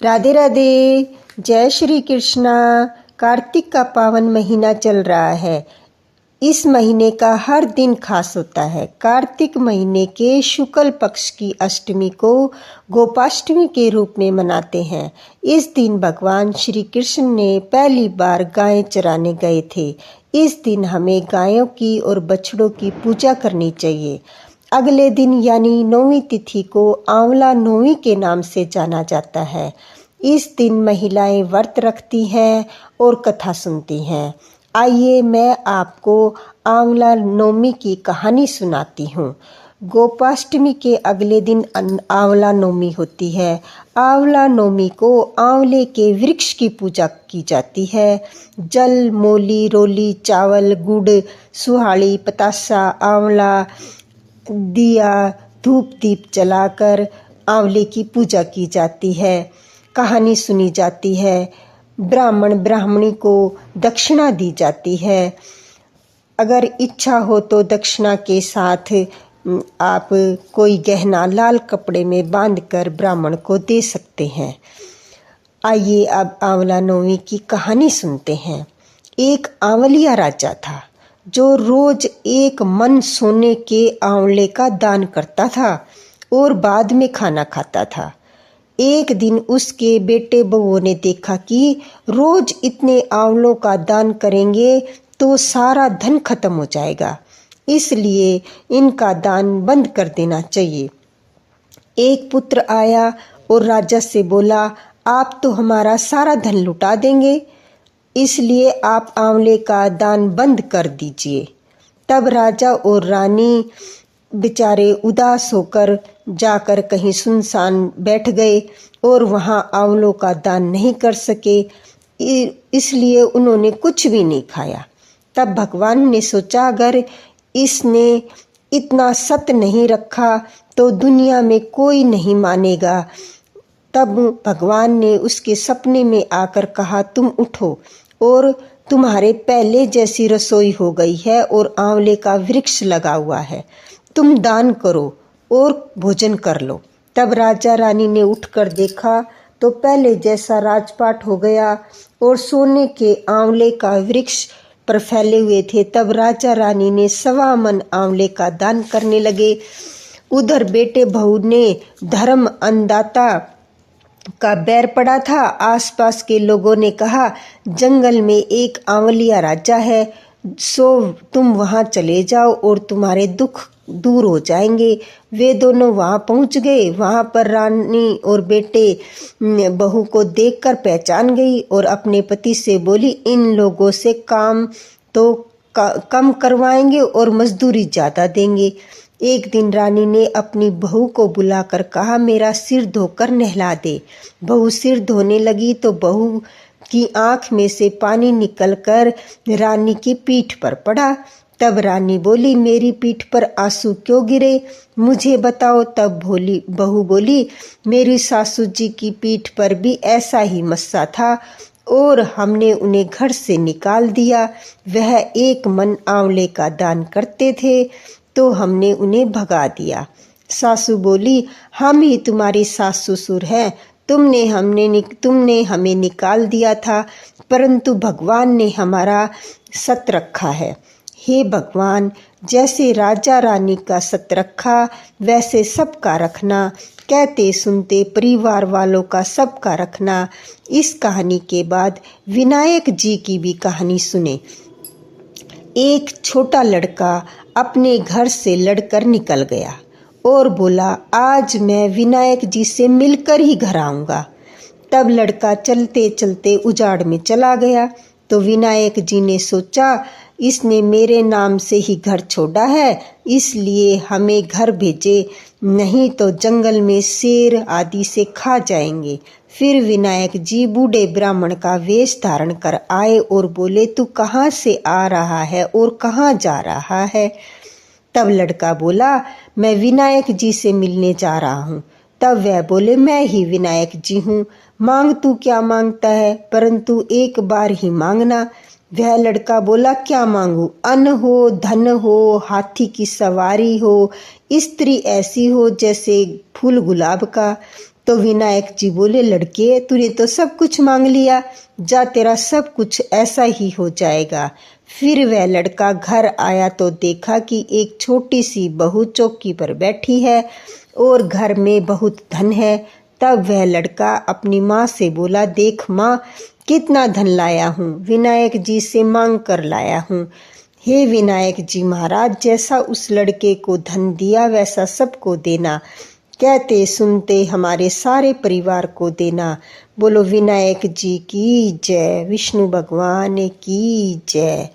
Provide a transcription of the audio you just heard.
राधे राधे। जय श्री कृष्णा। कार्तिक का पावन महीना चल रहा है। इस महीने का हर दिन खास होता है। कार्तिक महीने के शुक्ल पक्ष की अष्टमी को गोपाष्टमी के रूप में मनाते हैं। इस दिन भगवान श्री कृष्ण ने पहली बार गायें चराने गए थे। इस दिन हमें गायों की और बछड़ों की पूजा करनी चाहिए। अगले दिन यानी 9वीं तिथि को आंवला नौमी के नाम से जाना जाता है। इस दिन महिलाएं व्रत रखती हैं और कथा सुनती हैं। आइए मैं आपको आंवला नौमी की कहानी सुनाती हूँ। गोपाष्टमी के अगले दिन आंवला नौमी होती है। आंवला नौमी को आंवले के वृक्ष की पूजा की जाती है। जल, मोली, रोली, चावल, गुड़, सुहाड़ी, पतासा, आंवला, दिया, धूप दीप जलाकर आंवले की पूजा की जाती है। कहानी सुनी जाती है। ब्राह्मण ब्राह्मणी को दक्षिणा दी जाती है। अगर इच्छा हो तो दक्षिणा के साथ आप कोई गहना लाल कपड़े में बांधकर ब्राह्मण को दे सकते हैं। आइए अब आंवला नौमी की कहानी सुनते हैं। एक आंवलिया राजा था जो रोज 1 मन सोने के आंवले का दान करता था और बाद में खाना खाता था। एक दिन उसके बेटे बहुओं ने देखा कि रोज इतने आंवलों का दान करेंगे तो सारा धन खत्म हो जाएगा, इसलिए इनका दान बंद कर देना चाहिए। एक पुत्र आया और राजा से बोला, आप तो हमारा सारा धन लुटा देंगे, इसलिए आप आंवले का दान बंद कर दीजिए। तब राजा और रानी बेचारे उदास होकर जाकर कहीं सुनसान बैठ गए और वहां आंवलों का दान नहीं कर सके, इसलिए उन्होंने कुछ भी नहीं खाया। तब भगवान ने सोचा, अगर इसने इतना सत्य नहीं रखा तो दुनिया में कोई नहीं मानेगा। तब भगवान ने उसके सपने में आकर कहा, तुम उठो और तुम्हारे पहले जैसी रसोई हो गई है और आंवले का वृक्ष लगा हुआ है, तुम दान करो और भोजन कर लो। तब राजा रानी ने उठकर देखा तो पहले जैसा राजपाट हो गया और सोने के आंवले का वृक्ष पर फैले हुए थे। तब राजा रानी ने 1.25 मन आंवले का दान करने लगे। उधर बेटे बहू ने धर्म अन्नदाता का बैर पड़ा था। आसपास के लोगों ने कहा, जंगल में एक आंवलिया राजा है, सो तुम वहां चले जाओ और तुम्हारे दुख दूर हो जाएंगे। वे दोनों वहां पहुंच गए। वहां पर रानी और बेटे बहू को देखकर पहचान गई और अपने पति से बोली, इन लोगों से काम तो कम करवाएंगे और मजदूरी ज़्यादा देंगे। एक दिन रानी ने अपनी बहू को बुलाकर कहा, मेरा सिर धोकर नहला दे। बहू सिर धोने लगी तो बहू की आंख में से पानी निकलकर रानी की पीठ पर पड़ा। तब रानी बोली, मेरी पीठ पर आंसू क्यों गिरे, मुझे बताओ। तब बहू बोली, मेरी सासू जी की पीठ पर भी ऐसा ही मस्सा था और हमने उन्हें घर से निकाल दिया। वह 1 मन आंवले का दान करते थे तो हमने उन्हें भगा दिया। सासू बोली, हम ही तुम्हारी सास ससुर हैं, तुमने हमें निकाल दिया था, परंतु भगवान ने हमारा सत रखा है। हे भगवान, जैसे राजा रानी का सत रखा वैसे सबका रखना, कहते सुनते परिवार वालों का सबका रखना। इस कहानी के बाद विनायक जी की भी कहानी सुने। एक छोटा लड़का अपने घर से लड़कर निकल गया और बोला, आज मैं विनायक जी से मिलकर ही घर आऊँगा। तब लड़का चलते चलते उजाड़ में चला गया तो विनायक जी ने सोचा, इसने मेरे नाम से ही घर छोड़ा है, इसलिए हमें घर भेजे, नहीं तो जंगल में शेर आदि से खा जाएंगे। फिर विनायक जी बूढ़े ब्राह्मण का वेश धारण कर आए और बोले, तू कहाँ से आ रहा है और कहाँ जा रहा है। तब लड़का बोला, मैं विनायक जी से मिलने जा रहा हूँ। तब वह बोले, मैं ही विनायक जी हूँ, मांग तू क्या मांगता है, परंतु एक बार ही मांगना। वह लड़का बोला, क्या मांगू, अन्न हो, धन हो, हाथी की सवारी हो, स्त्री ऐसी हो जैसे फूल गुलाब का। तो विनायक जी बोले, लड़के तूने तो सब कुछ मांग लिया, जा तेरा सब कुछ ऐसा ही हो जाएगा। फिर वह लड़का घर आया तो देखा कि एक छोटी सी बहू चौकी पर बैठी है और घर में बहुत धन है। तब वह लड़का अपनी माँ से बोला, देख माँ, कितना धन लाया हूँ, विनायक जी से मांग कर लाया हूँ। हे विनायक जी महाराज, जैसा उस लड़के को धन दिया वैसा सबको देना, कहते सुनते हमारे सारे परिवार को देना। बोलो विनायक जी की जय, विष्णु भगवान की जय।